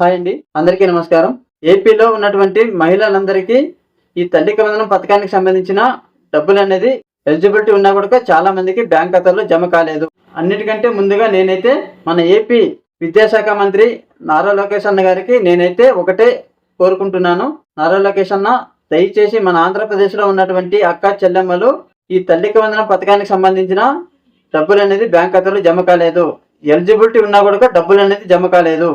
Hi అండి, అందరికీ నమస్కారం. ఏపీలో ఉన్నటువంటి మహిళలందరికీ ఈ తల్లికి వందనం పథకానికి సంబంధించిన డబ్బులు అనేది ఎలిజిబిలిటీ ఉన్నా కూడా చాలా మందికి బ్యాంక్ ఖాతాలో జమ కాలేదు. అన్నిటికంటే ముందుగా నేనైతే మన ఏపీ విద్యాశాఖ మంత్రి నారా లోకేష్ అన్న గారికి నేనైతే ఒకటే కోరుకుంటున్నాను. నారా లోకేష్ అన్న, దయచేసి మన ఆంధ్రప్రదేశ్లో ఉన్నటువంటి అక్క చెల్లెమ్మలు ఈ తల్లికి వందనం పథకానికి సంబంధించిన డబ్బులు అనేది బ్యాంక్ ఖాతాలో జమ కాలేదు. ఎలిజిబిలిటీ ఉన్నా కూడా డబ్బులు అనేది జమ కాలేదు.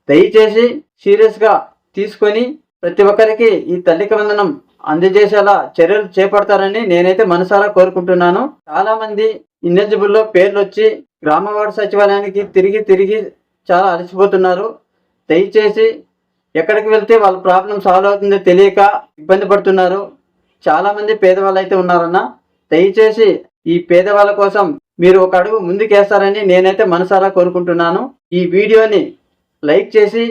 దయచేసి సీరియస్గా తీసుకొని ప్రతి ఒక్కరికి ఈ తల్లికి వందనం అందజేసేలా చర్యలు చేపడతారని నేనైతే మనసారా కోరుకుంటున్నాను. చాలా మంది ఇన్ఎలిజిబుల్లో పేర్లు వచ్చి గ్రామ వార్డు సచివాలయానికి తిరిగి చాలా అలసిపోతున్నారు. దయచేసి ఎక్కడికి వెళ్తే వాళ్ళ ప్రాబ్లం సాల్వ్ అవుతుందో తెలియక ఇబ్బంది పడుతున్నారు. చాలామంది పేదవాళ్ళు అయితే ఉన్నారన్న. దయచేసి ఈ పేదవాళ్ళ కోసం మీరు ఒక అడుగు ముందుకేస్తారని నేనైతే మనసారా కోరుకుంటున్నాను. ఈ వీడియోని లైక్ చేసి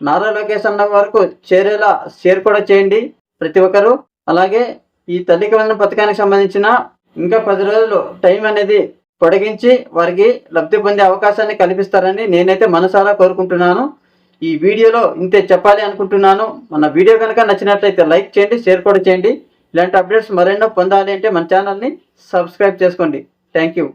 నారా లోకేష్ అన్న వరకు చేరేలా షేర్ కూడా చేయండి ప్రతి ఒక్కరు. అలాగే ఈ తల్లికి వందనం పథకానికి సంబంధించిన ఇంకా 10 రోజులు టైం అనేది పొడిగించి వారికి లబ్ధి పొందే అవకాశాన్ని కల్పిస్తారని నేనైతే మనసారా కోరుకుంటున్నాను. ఈ వీడియోలో ఇంతే చెప్పాలి అనుకుంటున్నాను. మన వీడియో కనుక నచ్చినట్లయితే లైక్ చేయండి, షేర్ కూడా చేయండి. ఇలాంటి అప్డేట్స్ మరెన్నో పొందాలి అంటే మన ఛానల్ని సబ్స్క్రైబ్ చేసుకోండి. Thank you.